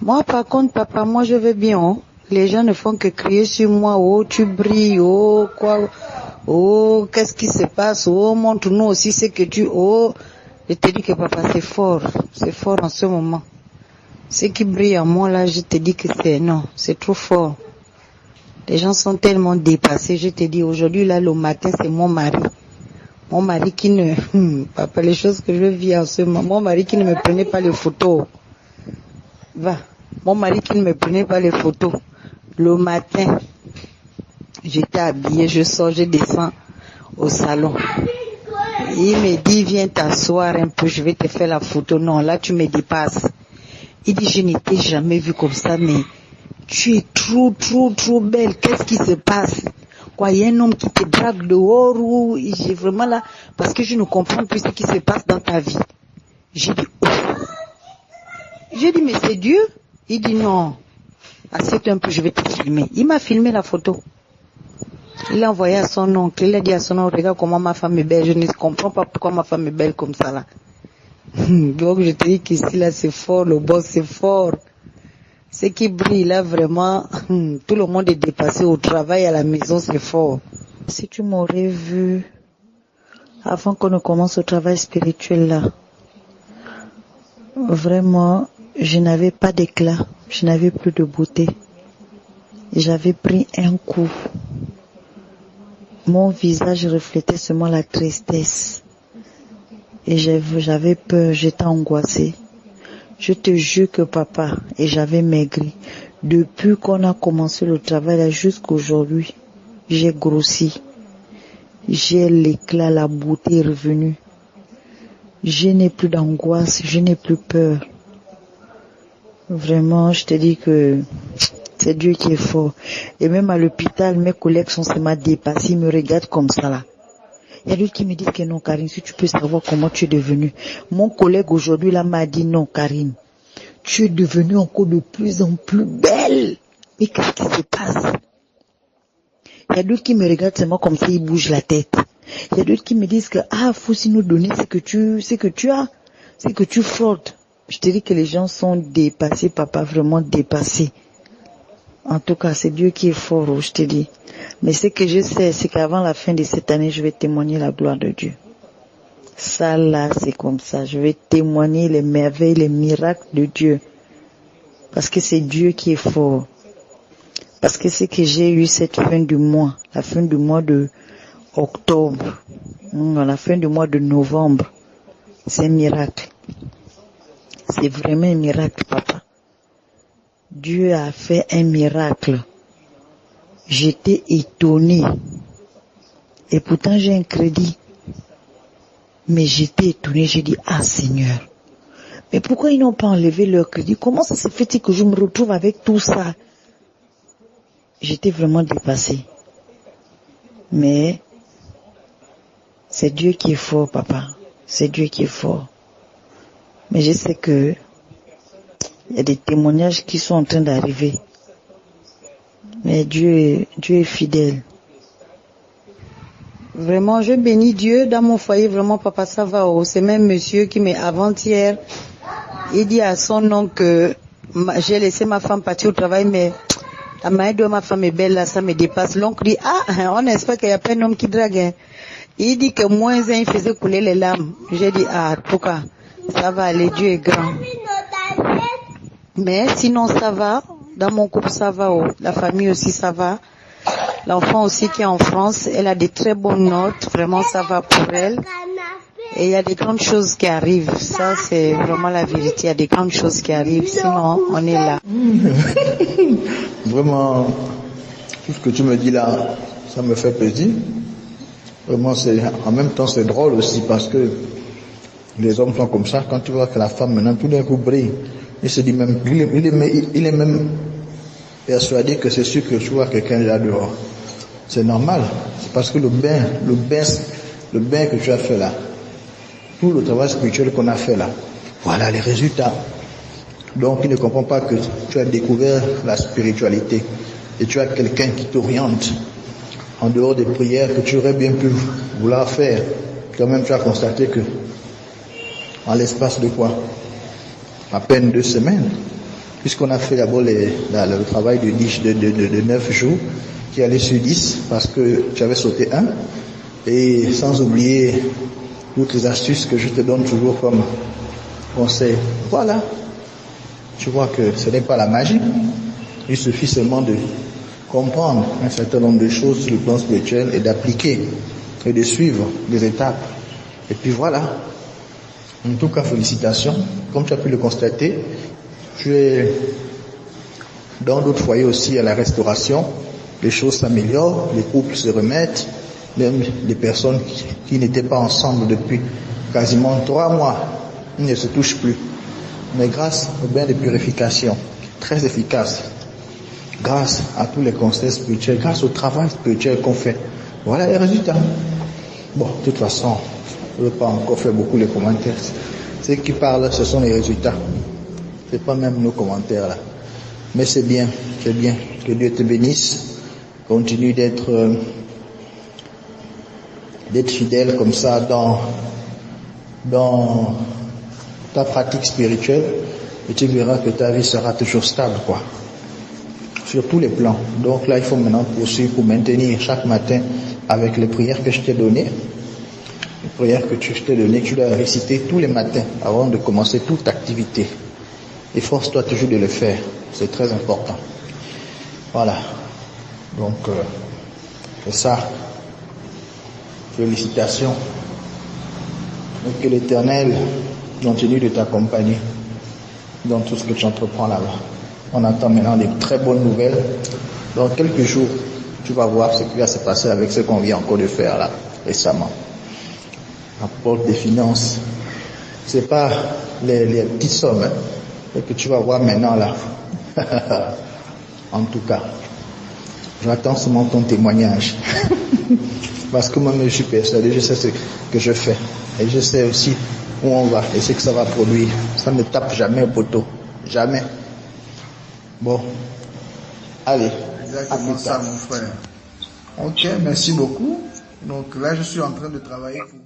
Moi, par contre, papa, moi, je vais bien. Hein. Les gens ne font que crier sur moi. Oh, tu brilles. Oh, quoi. Oh, qu'est-ce qui se passe? Oh, montre-nous aussi ce que tu... Oh, je te dis que papa, c'est fort. C'est fort en ce moment. Ce qui brille en moi, là, je te dis que c'est... Non, c'est trop fort. Les gens sont tellement dépassés. Je te dis, aujourd'hui, là, le matin, c'est mon mari. Mon mari qui ne... Papa, les choses que je vis en ce moment. Mon mari qui ne me prenait pas les photos. Va. Mon mari qui ne me prenait pas les photos. Le matin, j'étais habillée, je sors, je descends au salon. Il me dit, viens t'asseoir un peu, je vais te faire la photo. Non, là, tu me dépasses. Il dit, je n'étais jamais vue comme ça, mais tu es trop belle. Qu'est-ce qui se passe? Quoi, il y a un homme qui te drague dehors ou j'ai vraiment là, parce que je ne comprends plus ce qui se passe dans ta vie. J'ai dit, oh. J'ai dit, mais c'est Dieu? Il dit, non. Assieds-toi un peu, je vais te filmer. Il m'a filmé la photo. Il a envoyé à son oncle. Il a dit à son oncle, regarde comment ma femme est belle. Je ne comprends pas pourquoi ma femme est belle comme ça là. Donc je te dis qu'ici là c'est fort, le boss c'est fort. Ce qui brille là vraiment, tout le monde est dépassé au travail, à la maison, c'est fort. Si tu m'aurais vu avant qu'on ne commence au travail spirituel là, vraiment, je n'avais pas d'éclat, je n'avais plus de beauté. J'avais pris un coup. Mon visage reflétait seulement la tristesse. Et j'avais peur, j'étais angoissée. Je te jure que papa, et j'avais maigri. Depuis qu'on a commencé le travail là jusqu'à aujourd'hui, j'ai grossi. J'ai l'éclat, la beauté est revenue. Je n'ai plus d'angoisse, je n'ai plus peur. Vraiment, je te dis que c'est Dieu qui est fort. Et même à l'hôpital, mes collègues sont seulement dépassés, ils me regardent comme ça là. Il y a d'autres qui me disent que non, Karine, si tu peux savoir comment tu es devenue. Mon collègue aujourd'hui là m'a dit non, Karine, tu es devenue encore de plus en plus belle. Mais qu'est-ce qui se passe? Il y a d'autres qui me regardent seulement comme ça, ils bougent la tête. Il y a d'autres qui me disent que faut aussi nous donner ce que tu as, ce que tu frottes. Je te dis que les gens sont dépassés, papa, vraiment dépassés. En tout cas, c'est Dieu qui est fort, je te dis. Mais ce que je sais, c'est qu'avant la fin de cette année, je vais témoigner la gloire de Dieu. Ça là, c'est comme ça. Je vais témoigner les merveilles, les miracles de Dieu. Parce que c'est Dieu qui est fort. Parce que c'est que j'ai eu cette fin du mois, la fin du mois de octobre, la fin du mois de novembre, c'est un miracle. C'est vraiment un miracle, papa. Dieu a fait un miracle. J'étais étonnée. Et pourtant j'ai un crédit. Mais j'étais étonnée, j'ai dit, Seigneur, mais pourquoi ils n'ont pas enlevé leur crédit? Comment ça se fait que je me retrouve avec tout ça? J'étais vraiment dépassée. Mais c'est Dieu qui est fort, papa. C'est Dieu qui est fort. Mais je sais que il y a des témoignages qui sont en train d'arriver. Mais Dieu est fidèle. Vraiment, je bénis Dieu dans mon foyer. Vraiment, papa, ça va. C'est même monsieur qui m'est avant-hier. Il dit à son oncle que j'ai laissé ma femme partir au travail, mais la manière dont ma femme est belle, là, ça me dépasse. L'oncle dit, on espère qu'il n'y a pas un homme qui drague. Hein. Il dit que moins un, il faisait couler les larmes. J'ai dit, en tout cas, ça va aller, Dieu est grand. Mais sinon, ça va. Dans mon couple, ça va. La famille aussi, ça va. L'enfant aussi qui est en France, elle a des très bonnes notes. Vraiment, ça va pour elle. Et il y a des grandes choses qui arrivent. Ça, c'est vraiment la vérité. Il y a des grandes choses qui arrivent. Sinon, on est là. Vraiment, tout ce que tu me dis là, ça me fait plaisir. Vraiment, en même temps, c'est drôle aussi parce que les hommes sont comme ça. Quand tu vois que la femme maintenant tout d'un coup brille, il se dit même, il est même persuadé que c'est sûr que tu vois quelqu'un là dehors. C'est normal. C'est parce que le bain que tu as fait là, tout le travail spirituel qu'on a fait là, voilà les résultats. Donc il ne comprend pas que tu as découvert la spiritualité et tu as quelqu'un qui t'oriente en dehors des prières que tu aurais bien pu vouloir faire. Quand même tu as constaté que en l'espace de quoi? à peine 2 semaines, puisqu'on a fait d'abord le travail de 9 jours, qui allait sur 10, parce que tu avais sauté un, et sans oublier toutes les astuces que je te donne toujours comme conseil. Voilà. Tu vois que ce n'est pas la magie. Il suffit seulement de comprendre un certain nombre de choses sur le plan spirituel et d'appliquer et de suivre les étapes. Et puis voilà. En tout cas, félicitations. Comme tu as pu le constater, tu es dans d'autres foyers aussi à la restauration. Les choses s'améliorent, les couples se remettent, même les personnes qui n'étaient pas ensemble depuis quasiment 3 mois, ils ne se touchent plus. Mais grâce au bain de purification, très efficace, grâce à tous les conseils spirituels, grâce au travail spirituel qu'on fait, voilà les résultats. Bon, de toute façon, je ne veux pas encore faire beaucoup les commentaires. Ceux qui parlent, ce sont les résultats. C'est pas même nos commentaires là. Mais c'est bien. Que Dieu te bénisse. Continue d'être fidèle comme ça dans ta pratique spirituelle, et tu verras que ta vie sera toujours stable, quoi. Sur tous les plans. Donc là, il faut maintenant poursuivre pour maintenir chaque matin avec les prières que je t'ai données. Les prières que je t'ai données, tu dois réciter tous les matins avant de commencer toute activité. Efforce-toi toujours de le faire. C'est très important. Voilà. Donc, c'est ça. Félicitations. Et que l'Éternel continue de t'accompagner dans tout ce que tu entreprends là-bas. On attend maintenant des très bonnes nouvelles. Dans quelques jours, tu vas voir ce qui va se passer avec ce qu'on vient encore de faire là, récemment. Rapport des finances. C'est pas les petites sommes que tu vas voir maintenant là. En tout cas, j'attends seulement ton témoignage. Parce que moi-même je suis persuadé, je sais ce que je fais. Et je sais aussi où on va et ce que ça va produire. Ça ne tape jamais au poteau. Jamais. Bon. Allez. Exactement ça, mon frère. Ok, merci beaucoup. Donc là, je suis en train de travailler pour...